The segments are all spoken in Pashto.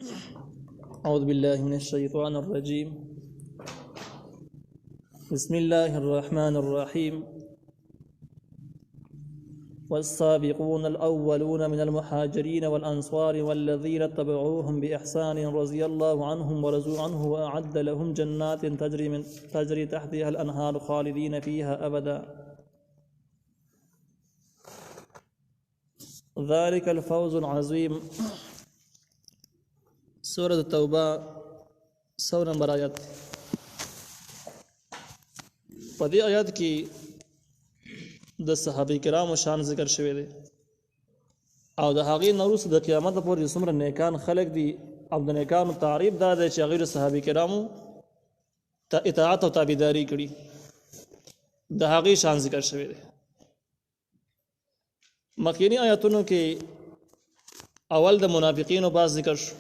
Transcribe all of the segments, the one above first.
أعوذ بالله من الشيطان الرجيم. بسم الله الرحمن الرحيم. والسابقون الأولون من المهاجرين والأنصار والذين اتبعوهم بإحسان رضي الله عنهم ورضوا عنه وأعد لهم جنات تجري تحتها الأنهار خالدين فيها أبدا ذلك الفوز العظيم. سورة التوبة سو نمبر آیات. په دې آیات کې د صحابه کرامو شان ذکر شوی دی او د هغې نه وروسته د قیامت پورې څومره نیکان خلک دي او د نیکانو تعریف دا دی چې هغوی د صحابه کرامو ته اطاعت او تابعداري کړي، د هغې شان ذکر شوی دی. مخکینی آیاتونو کې اول د منافقینو باز ذکر شو،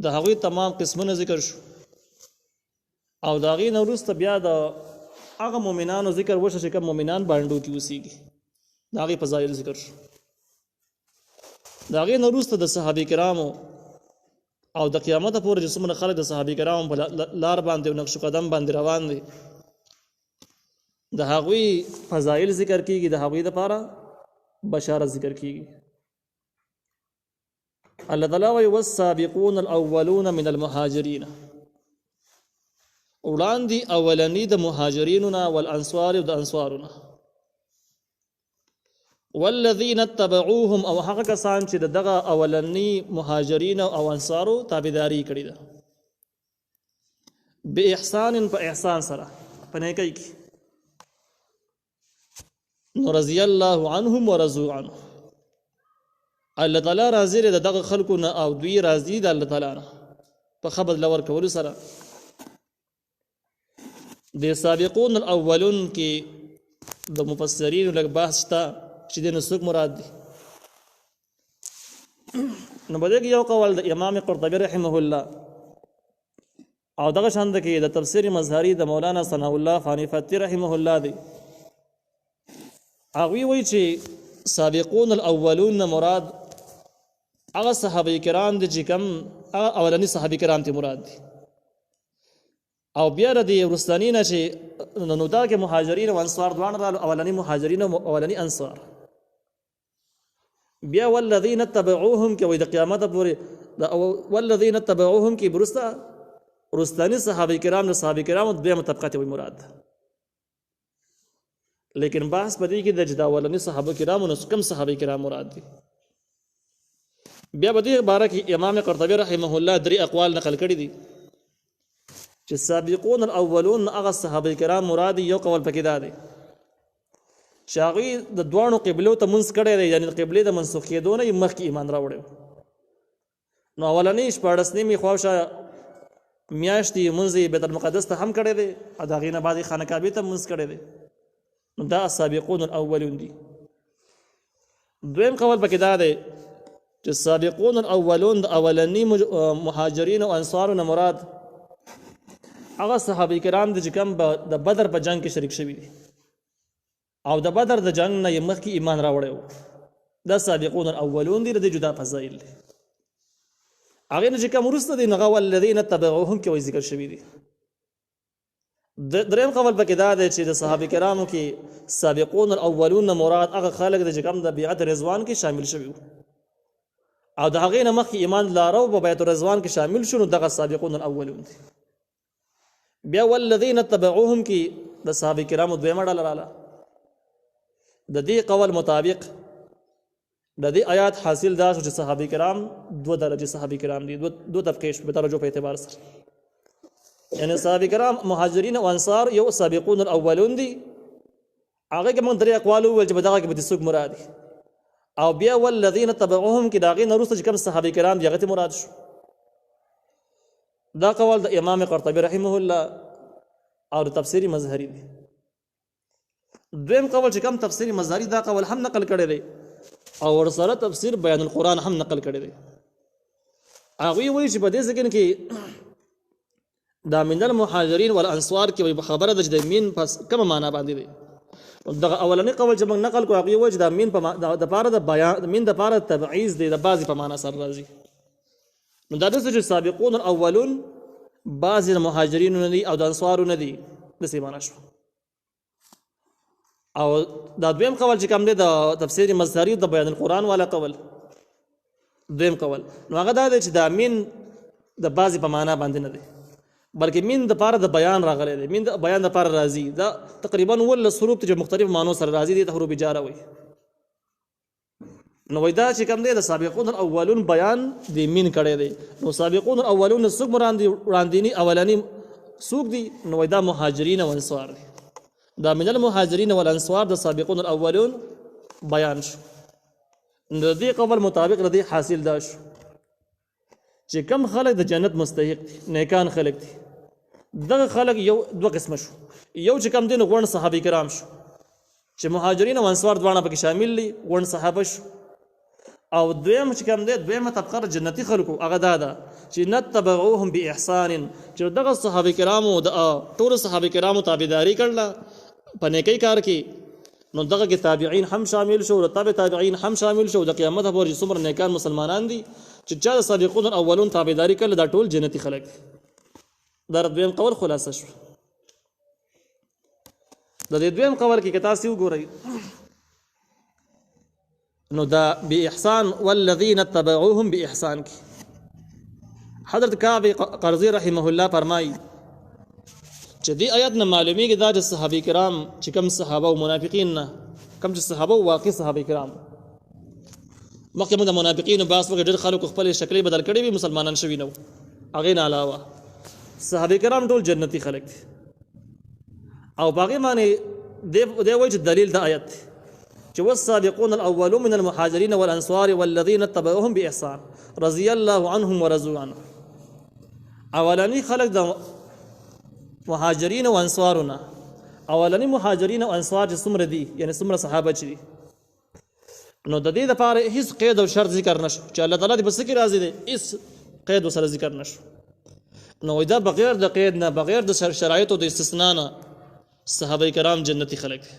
د هغوی تمام قسمونه ذکر شو او د هغې نه وروسته بیا د هغه مؤمنانو ذکر وشو چې کوم مؤمنان بانډو کې اوسېږي، د هغې فضایل ذکر شو. د هغې نه وروسته د صحابه کرامو او د قیامته پورې چې څومره خلک د صحابه کرامو په لار باندې او نقش قدم باندې روان دي، د هغوی فضایل ذکر کېږي، د هغوی دپاره بشارت ذکر کېږي. الله تعالی وایي والسابقون الاولون من المهاجرین، وړاندې اولنی د مهاجرینو نه والانصار او د انصارو نه، والذین اتبعوهم او هغه کسان چې دغه اولنی مهاجرین او انصارو تابعداري کړې ده، باحسان په احسان سره په نیکۍ کې، نو رضی الله عنهم ورضوا عنه، الله تعالی راضي دی دغه خلکو نه او دوی راضي د الله تعالی نه په ښه بدله ورکولو سره. د سابقون الاولون کې د مفسرینو لږ بحث شته چې دې نه څوک مراد دي. نو په دې کې یو قول د امام قرطبي رحمه الله او دغه شان کې د تفسیر مظهري د مولانا ثناء الله فانی فتحي رحمه الله دی. هغوی وایي چې سابقون الاولون نه مراد هغه صحابه کرام دي چې کوم هغه اولنی صحابه کرام ته مراد دي، او بیا د وروستني نه چې نو دا کې مهاجرین او انصار دواړه راغلل، اولنی مهاجرین او اولنی انصار. بیا والذین اتبعوهم کې وایي د قیامت پورې والذین اتبعوهم کې وروستني صحابه کرام د صحابه کرامو دویمه طبقه ته وایي مراد. لیکن بحث په دې کې د چې د اولني صحابه کرامو نه کوم صحابه کرام مراد دي. بیا په دې باره کې امام قرطبي رحمه الله درې اقوال نقل کړي دي چې سابقون الاولون هغه صحابه کرام مراد دي. یو قول پکې دا دی چې هغوی د دواړو قبلو ته منځ کړی دی، یعنې د قبلې د منسوخ کېدو نه یې مخکې ایمان راوړی. نو اولنۍ 14 نیمې خواوشا میاشتې منځ یې بیت المقدس ته هم کړی دی او د هغې نه بعد یې خانه کعبې ته منځ کړی دی. نو دا سابقون الاولون دي. دویم قول پکې دا دی چې سابقون الاولون د اولنی مهاجرین او انصارو نه مراد هغه صحابه کرام دي چې کوم د بدر په جنگ کې شریک شوي دي او د بدر د جنگ نه یې مخکې ایمان راوړی و. دا سابقون الاولون دي، د دې جدا فضایل دي. هغې نه چې کوم وروسته دي نو هغه والذین اتبعوهم کې وایي ذکر شوي دي. دریم قول پکې دا دی چې د صحابه کرامو کې سابقون الاولون نه مراد هغه خلک دي چې کوم د بیعت رضوان کې شامل شوي او د هغې نه مخکې ایمان لاره او په بیعت رضوان کې شامل شو، نو دغه سابقون الاولون دي. بیا والذین اتبعوهم کې د صحابه کرامو دویمه ډله راغله. د دې قول مطابق د دې آیات حاصل دا شو چې صحابه کرام دوه درجې صحابه کرام دي، دو طبقې شوې په درجو په اعتبار سره. یعنی صحابه کرام مهاجرین او انصار یو سابقون الاولون دي، هغه کې موږ درې اقوال وویل چې په دغه کې به څوک مراد دي. او بیا والذین تبعوهم کې د هغې نه وروسته چې کوم صحابه کرام دي هغه ته مراد شو. دا قول د امام قرطبي رحمه الله او د تفسیری مظهري دی. دویم قول چې کوم تفسیری مظهري دا قول هم نقل کړی دی او ورسره تفسیر بیان القرآن هم نقل کړی دی. هغوی وایي چې په دې ځکه کې دا من المهاجرین والانصار کې خبره ده چې د مین پس کومه معنا باندې دی. دغه اولنی قول چې موږ نقل کوو هغې وایي چې دا مین د پاره د بیان مین د پاره تبعیض دی، د بعضې په معنا سره راځي. نو دا داسې چې سابقون الاولون بعضې د مهاجرینو نه دي او د انصارو نه دي داسې معنا شو. او دا دویم قول چې کوم دی د تفسیر مظهري د بیان القرآن والا قول، دویم قول نو هغه دا دی چې دا من د بعضې په معنا باندې نه دی بلکې من د پاره د بیان راغلی دی، من د بیان د پاره راځي. دا تقریبا 19 حروف چې مختلف معنو سره راځي دي ته حروف جاره وایي. نو وای دا چې کوم دی د سابقون الاولون بیان دی من کړی دی. نو سابقون الاولون څوک وړاندینی اولانی څوک دي؟ نو وای دا مهاجرین او انصار دي. دا من المهاجرین والانصار د سابقون الاولون بیان شو. نو د دې قول مطابق ردی حاصل دا شو چې کم خلک د جنت مستحق دي، نیکان خلک دي. دغه خلک یو دوه قسمه شو. یو چې کم دین غون صحابه کرام شو چې مهاجرین او انصار دواړه پکې شامل دي، غون صحابه شو. او دویم چې کم دی دویمه طبقه جنتی خلکو هغه دا ده چې نتبعوهم باحسان، چې دغه صحابه کرامو د ټول صحابه کرامو تابعداري کړله په نیکی کار کې. نو دغه کې تابعین هم شامل شو او تابعین هم شامل شو. د قیامت پورې څومره نیکان مسلمانان دي چې چا د سابقون الاولون تابعداري کړله دا ټول جنتی خلک دي. دا دویم قول خلاصه شو. د دې دویم قول کې که تاسو وګورئ نو دا باحسان والذین اتبعوهم باحسان کی حضرت کعب قرظی رحمه الله فرمایي چې دې آیات نه معلومیږي دا چې صحابه کرام چې کوم صحابه او منافقین نه کوم چې صحابه او واقعي صحابه کرام مخکې موږ د منافقینو باس وګړي ډېر خلکو خپل شکلې بدل کړي وي مسلمانان شوي نه هغې نه علاوه صحابه کرام ټول جنتی خلک دي. او باقي باندې دی وایي چې دلیل د آیت چې والسابقون الاولون من المهاجرين والانصار والذين اتبعوهم باحسان رضي الله عنهم ورضوا عنه. اولنی خلق د مهاجرین او انصارونه اولنی مهاجرین او انصار چې څومره دي یعنی څومره صحابه چې دي نو د دې لپاره هیڅ قید او شرط ذکر نشو چې الله تعالی دې بس کې راضي دي، هیڅ قید او سره ذکر نشو. نو دا بغیر د قید نه بغیر د شرایط او د استثناء نه صحابه کرام جنتی خلق دي.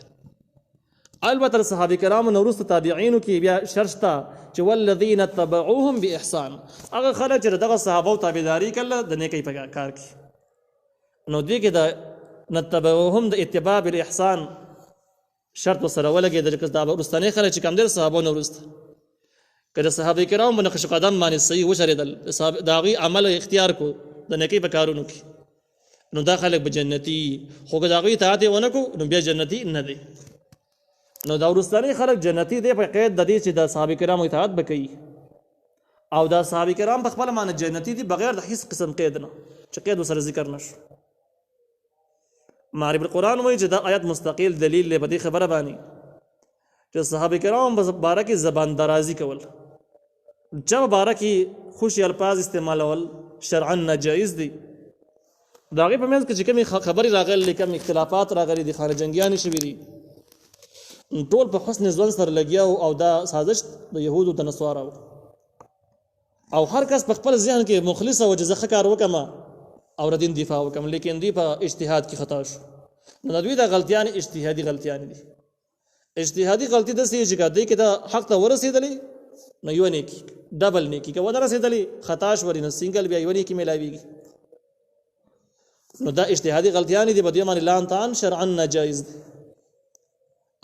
البته صحابه کرام نو وروسته تابعینو کې بیا شرط تا چې والذین تبعوهم باحسان هغه خلک چې دغه صحابه او تابعداري کړل د نیکی په کار کې. نو دې کې د نتبعوهم د اتباع بالاحسان شرط سره ولګي د دا ورستانه خلک چې کم دي صحابه نو وروسته کله صحابه کرام باندې نقش قدم باندې صحیح وشریدل داغي عمل اختیار کو د نیکی په کارونو کې نو دا خلک به جنتی خو داغي اطاعت ونه کو نو بیا جنتی نه دي. نو دا ورستانه خلک جنتی دي په قید د دې چې د صحابه کرام اطاعت وکړي او دا صحابه کرام په خپل معنی جنتی دي بغیر د هیڅ قسم قید نه چې قید سره ذکر نشو. معرب القرآن وایي چې دا آیت مستقل دلیل له بدی خبره باندې چې صحابه کرام بارکه زبان درازي کول جب بارکه خوشي الفاظ استعمالول شرعا ناجایز دي. داغه په منځ کې چې کوم خبري راغلي کوم اختلافات راغلي دي خانه جنگیان شوي دي ټول په حسن ځوان سره لګیاو او دا سازش د يهودو د نصارو او هر کس په خپل ذهن کې مخلص او جزخه کار وکما او ردین دفاع وکم لیکن دی په اجتهاد کې خطا شو. نو دوی دا غلطیان اجتهادي غلطیان دي. اجتهادي غلطي د سې چې کده کې دا حق ته ورسېدلې نو یو نه کی ډبل نه کی که ودر رسېدلې خطا شو ورنه سنگل بیا یو نه کی ملاويږي. نو دا اجتهادي غلطیان دي په دې باندې لان تان شرعا ناجایز دي.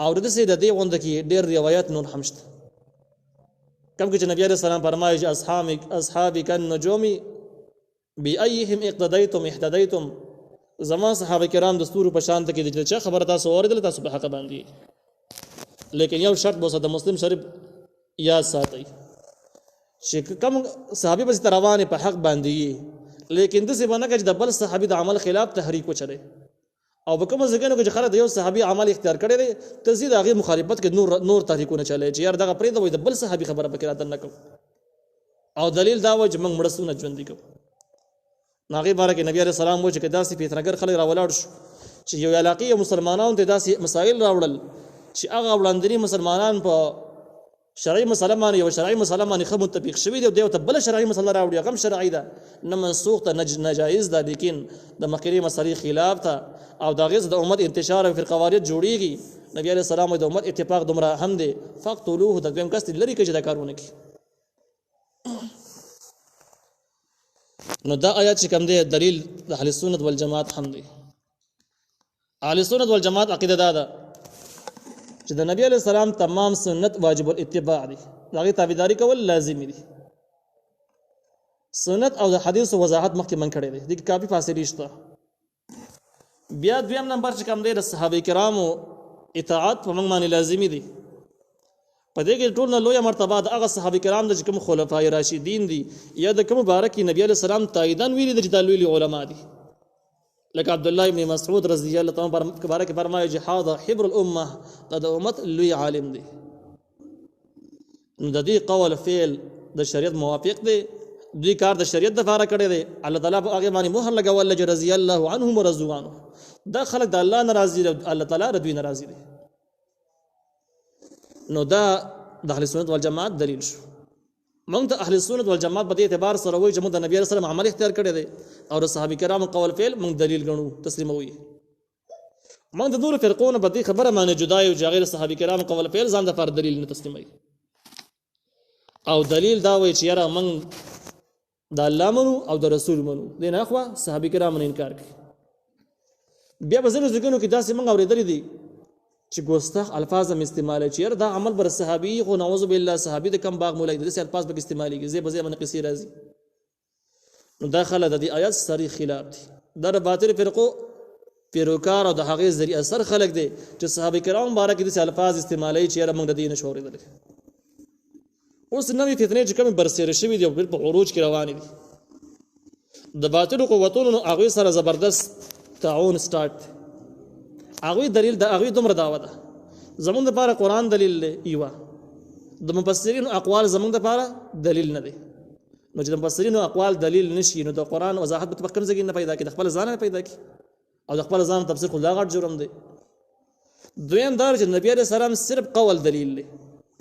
او د دې د دې غوند کې ډېر روایت نور همشته کوم کې چې نبی عليه السلام فرمایي چې اصحاب کن نجومي بأيهم اقتديتم اهتديتم زمان صحابه کرام دستور په شان ته کې چې خبره تاسو اوریدل تاسو په حق باندې لیکن یو شرط بوسه د مسلم شریف یاد ساتي چې کوم صحابي بس روانه په حق باندې لیکن د څه باندې چې د بل صحابي د عمل خلاف تحریک وچره او به کوم ځګنو کې خلک د یو صحابي عمل اختیار کړي دي تزيد هغه مخالفت کې نور تحریکونه چلای چې یار دغه پرې د بل صحابي خبره پکې راته نه کو او دلیل دا و چې موږ مړسونه ژوند دي کو ناغي بارک نبی عليه السلام و چې داسې پیترګر خلک راولاړ شو چې یو علاقې مسلمانانو ته داسې مسائل راوړل چې هغه وړاندري مسلمانان په شرعي مسله باندې یو شرعي مسله باندې خو متفق شوي دي او ته بل شرعي مسله راوړي هغه شرعي ده نه منسوخ ته ناجایز ده لیکن د مخکري مسلې خلاف ته او دا غیز د امت انتشار او فرقواریت جوړیږي. نبی عليه السلام د امت اتفاق دومره هم دي فقتلوه د کوم کس لري کې دا کارونه کوي. نو دا آیات چې کوم دی دلیل د اهل سنت والجماعت هم دی. اهل سنت والجماعت عقیده دا ده چې د نبی علیہ السلام تمام سنت واجب الاتباع دي، هغه تابعداري کول لازمي دي. سنت او د حدیث وضاحت مخکې من کړی دی، د کافي فاصله شته. بیا دویم نمبر چې کوم دی د صحابه کرامو اطاعت په موږ باندې لازمي دي. په دې کې ټول نه لویه مرتبه د هغه صحابه کرام د کوم خلفای راشدین دي یا د کوم مبارک نبی علیہ السلام تاییدان ویلي د چې د لوی علما دي، لکه عبد الله ابن مسعود رضی الله تعالی عنہ مبارک فرمایي جهاد حبر الامه، د امت لوی عالم دی. نو د دې قول فعل د شریعت موافق دی، دوی کار د شریعت د لپاره کړی دی. الله تعالی په هغه باندې مهر لګول چې رضی الله عنهم ورضوا عنه، دا خلک د الله ناراضي دي، الله تعالی د دوی ناراضي دي. نو دا د اهل سنت والجماعت دلیل شو. موږ ته اهل سنت والجماعت په دې اعتبار سره وایي چې موږ د نبی رسول الله عمل اختیار کړی دی او د صحابه کرامو قول فعل موږ دلیل ګڼو، تسلیموي. موږ د نور فرقونو په دې خبره باندې جدا یو چې غیر صحابه کرامو قول فعل ځان د فار دلیل نه تسلیموي، او دلیل دا وایي چې یاره موږ د الله منو او د رسول منو، دې نه خو صحابه کرامو نه انکار کوي. بیا په ځینو ځایونو کې داسې موږ اورېدلي دي چې ګوستاخ الفاظ هم استعمالوي چې یاره دا عمل بر صحابي خو نعوذ بالله صحابي د کم باغ مولای داسې الفاظ به استعمالېږي، زه به زه باندې قصې راځي. نو دا خلک د دې آیات صریح خلاف دي. دا د باطل فرقو پیروکار او د هغې ذریعه سر خلک دي چې صحابه کرام مبارک داسې الفاظ استعمالوي چې یاره موږ د دې نشو اورېدلی. اوس نوې فتنې چې کومې برسېره شوي دي او په عروج کې روانې دي، د باطلو قوتونو نو هغوی سره زبردست تعاون سټارټ دی. هغوی دلیل د هغوی دومره دعوه ده. زمونږ دپاره قرآن دلیل دی یوه، د مفسرینو اقوال زمونږ دپاره دلیل نه دی. نو چې د مفسرینو اقوال دلیل نشي نو د قرآن وضاحت به په کوم ځای کې نه پیدا کړي، د خپل ځان نه پیدا کړي، او د خپل ځان تفسیر خو لا غټ جرم دی. دویم دا چې نبی علیه السلام صرف قول دلیل دی،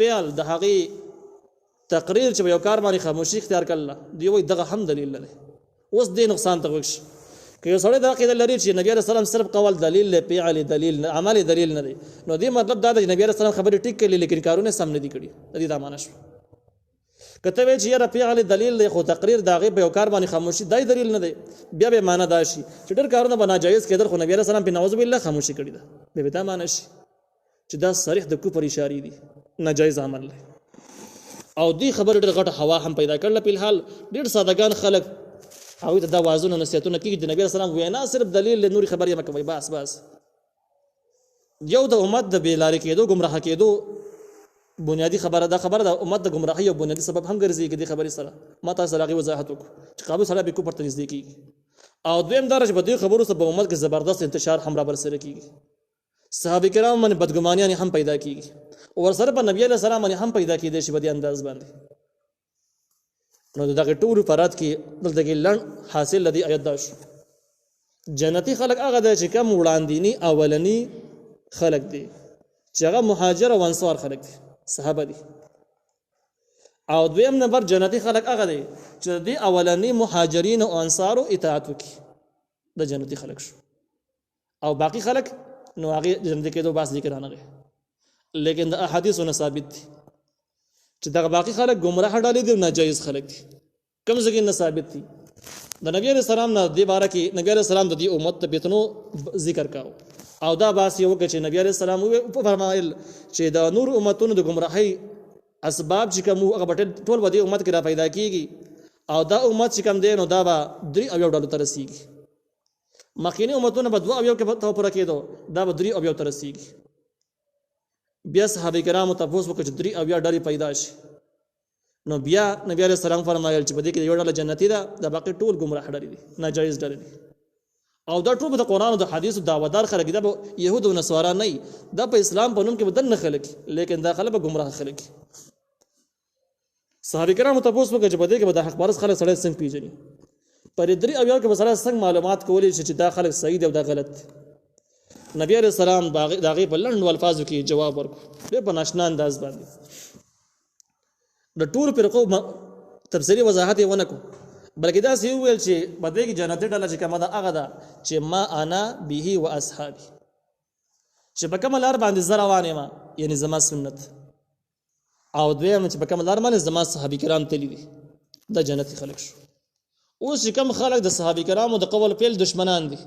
پیال د هغې تقریر چې په یو کار باندې خاموشي اختیار کړله دوی وایي دغه هم دلیل نه دی. اوس دې نقصان ته وکړي که یو سړی دا عقیده لري چې نبی علیه السلام صرف قول دلیل دی، فعل دلیل نه، عمل دلیل نه دی، نو دې مطلب دا دی چې نبی علیه السلام خبرې ټیک کړلې لیکن کارونه سم نه دي کړي. د دې دا معنی شو. که ته وایې چې یاره فعل دلیل دی خو تقریر د هغې په یو کار باندې خاموشي دا دلیل نه دی، بیا به معنی دا شي چې ډېر کارونه به ناجایز کېدل خو نبی علیه السلام پرې نعوذ بالله خاموشي کړې ده، بیا به دا معنی شي چې دا صریح د کفر اشارې دي، ناجایز عمل دی. او دې خبرې ډېر غټه هوا هم پیدا کړله. په الحال ډېر سادهګان خلک هغوی ته دا وعظونه نصیحتونه کېږي د نبي علیه السلام وینا صرف دلیل له نورې خبرې مه کوئ، بس یو د امت د بېلارې کېدو ګمراه کېدو بنیادي خبره، دا خبره د امت د ګمراهۍ یو بنیادي سبب هم ګرځېږي. دې خبرې سره ما تاسو سره هغې وضاحت وکړو چې قابل سره به کفر ته نږدې کېږي. او دویم دا چې په دې خبرو سره په امت کې زبردست انتشار هم را برسېره کېږي، صحابه کرام باندې بدګمانیانې هم پیدا کېږي، او ورسره په نبي علیه السلام باندې هم پیدا کېدی شي په دې انداز باندې. نو دغه ټولو فرات کې دلته کې لنډ حاصل لدی آیت دا شو، جنتی خلق هغه دی چې کوم وړاندینی اولنی خلق دی چې هغه مهاجر او انصار خلق دي، صحابه دي. او دویم نمبر جنتی خلق هغه دی چې د اولنی مهاجرین او انصارو اطاعت وکړي، د جنتی خلق شو. او باقی خلق نو هغه جنتی کېدو باس ذکر نه غي، لیکن د احادیثو نه ثابت دي چې دغه باقی خلک گمراه ډالې دي او ناجایز خلک دي. کوم ځای کې نه ثابت دي. د نبی علیہ السلام نه دې باره کې نبی علیہ السلام د دې امت ته فتنو ذکر کاو، او دا باس یو کې چې نبی علیہ السلام فرمایل چې د نور امتونو د گمراهۍ اسباب چې کوم هغه ټول به دې امت کې را پیدا کیږي، او دا امت چې کوم دی نو دا به 3 اویو ډالو ته رسیږي. مخکینی امتونه به 2 اویو کې پوره کېدو، دا به 3 اویو ته رسیږي. بیا صحابه کرامو تاسو وکړه چې 3 اویا ډلې پیدا شي، نو بیا نبی علیہ السلام فرمایل چې په دې کې یو ډله جنتی ده، د باقي ټول گمراه ډلې دي، ناجایز ډلې دي. او دا ټول د قرآن او د حدیث دعوادار خلک دي، دا يهود او نصارا نه، دا په اسلام په نوم کې بدن نه خلک، لیکن دا خلک گمراه خلک. صحابه کرامو تاسو وکړه چې په دې کې به د حق پرست خلک سره څنګه پیژني، پر 3 اویا کې به سره څنګه معلومات کولې چې دا خلک صحیح دي او دا غلط دي. نبی علیہ السلام داغه په لنډو الفاظو کې جواب ورکړ په ناشنا انداز باندې. د ټول فرقو تفسیری وضاحت یې ونه کو، بلکې دا سی ویل چې بده کې جنت ډله چې کومه ده هغه ده چې ما انا به و اصحابي، چې په کومه لار باندې زه روان یم، یعنی زما سنت، او دویم چې په کومه لار باندې زما صحابه کرام تللي دي، دا جنتي خلک شو. اوس کم خلک د صحابه کرامو د قول پیل دشمنان دي،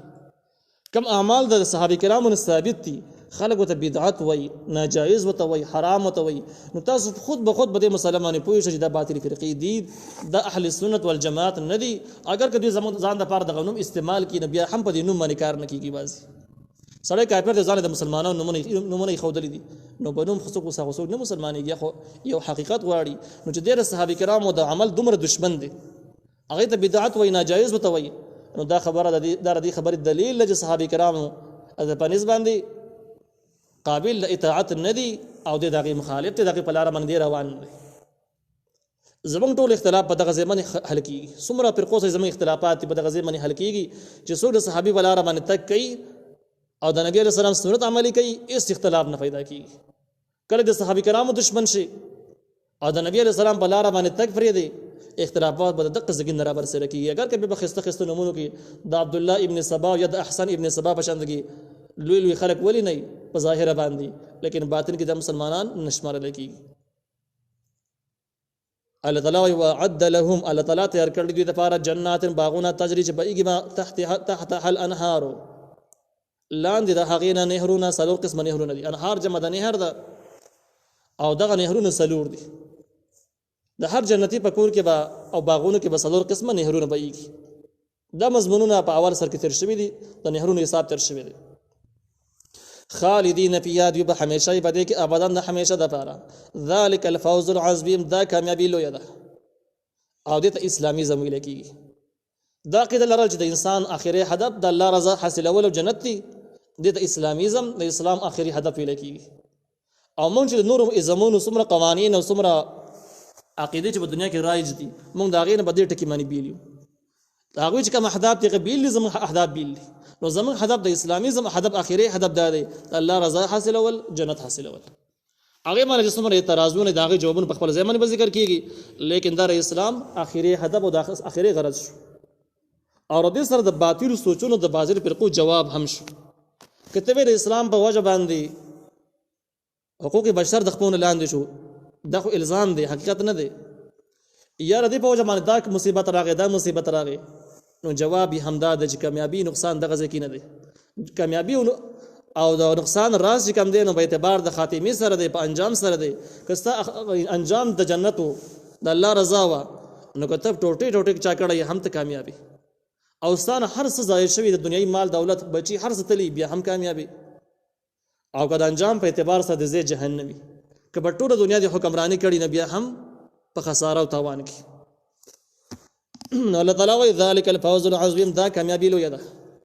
کم اعمال د صحابه کرامو نه ثابت دي خلک وته بدعت وای، ناجایز وته وای، حرام وته وای، نو تاسو خود به خود به مسلمانې پوه شئ چې دا باطل فرقې دي، د اهل سنت والجماعت نه دي. اگر کدی زمون ځان د پاره د غنوم استعمال کینې بیا هم په دې نوم باندې کار نه کیږي. بازي سړی کافر د ځان د مسلمانانو نمونه خودلې دي، نو بنوم خصوص وسو نه مسلمانېږي، خو یو حقیقت غواړي. نو چې ډېر صحابه کرامو د عمل دومره دشمن دي، هغه ته بدعت وای، ناجایز وته وای، نو دا خبره د دې خبرې دلیل چې صحابه کرامو د پنځ باندې قابل اطاعت ندي او د دغه مخالف ته دغه په لار باندې روان دي. زمونږ ټول اختلاف په دغه ځمنه حل کیږي، څومره فرقو سره زمونږ اختلافات په دغه ځمنه حل کیږي چې څوک د صحابي په لار باندې تک کوي او د نبی رسول الله سنت عملي کوي، اس اختلاف نه پیدا کیږي. کله د صحابي کرامو دشمن شي او د نبی رسول الله په لار باندې تک فري دي، اختلافات به دغه ځګین را بر سره کیږي. اگر کبه خسته نمونه کې د عبد الله ابن سبا یا د احسن ابن سبا په شاندګي لوی خلق ولی نه په ظاهر باندې، لیکن باطن کې د مسلمانان نشمار لکی. الله تعالی وعد لهم، الله تعالی تیار کړی دوی لپاره جنات باغونه تجری چې بهږي ما تحت حل انهار، لاندې د هغې نه نهرونه، څلور قسمه نهرونه دي. انهار جمع د نهر ده او دغه نهرونه څلور دي. د هر جنتی په کور کې به او باغونو کې به څلور قسمه نهرونه بهږي. دا مضمونونه په اول سر کې تیر شوي دي، د نهرونو حساب تیر شوی دی. خالدین فیها، دوی به همیشه په دې کې ابدا نه همیشه د پاره. ذلک الفوز العظیم، دا کامیابی لویه ده او دې ته اسلامي زم ویل کېږي. دا قاعده لرل چې د انسان اخري هدف د الله رضا حاصلول او جنت دی، دې ته اسلامیزم د اسلام اخري هدف ویل کېږي. او موږ چې نور ازمونو څومره قوانین او څومره عقیده چې په دنیا کې رایج دي، موږ دا غیر به دې ټکی باندې بیلیو. دا غوي چې کوم اهداف ته قبیل زموږ اهداف بیل دي، نو زموږ هدف د اسلامیزم هدف اخیری هدف دا دی الله رضا حاصلول، جنت حاصلول. هغه باندې چې څومره اعتراضونه د هغه جوابونه په خپل ځای باندې ذکر کیږي، لیکن دا اسلام اخیری هدف او د اخیری غرض شو. او د سره د باطل سوچونو د بازار فرقو جواب هم شو. کتابه د اسلام په وجه باندې حقوق بشر د خپل لاندې شو، دا خو الزام دی، حقیقت نه دی. یا ردی په وجه باندې دا مصیبت راغی، دا مصیبت راغی، نو جواب یې همدا د چې کامیابی نقصان دغه ځکه نه دی. کامیابی او د نقصان راز چې کم دی نو په اعتبار د خاتمه سره دی، په انجام سره دی. کستا انجام د جنت او د الله رضا وا، نو کتب ټوټه ټوټه چا کړه هم ته کامیابی. او ستانه هر څه ظاهر شوی د دنیوي مال دولت بچي هر څه تلی بیا هم کامیابی. او کله انجام په اعتبار سره د زی جهنمی، کبه ټول دنیا د حکمرانی کړي نه بیا هم په خساره او تاوان کې. الله تعالی وی ذالک الفوز العظیم، دا کامیابی لویه ده.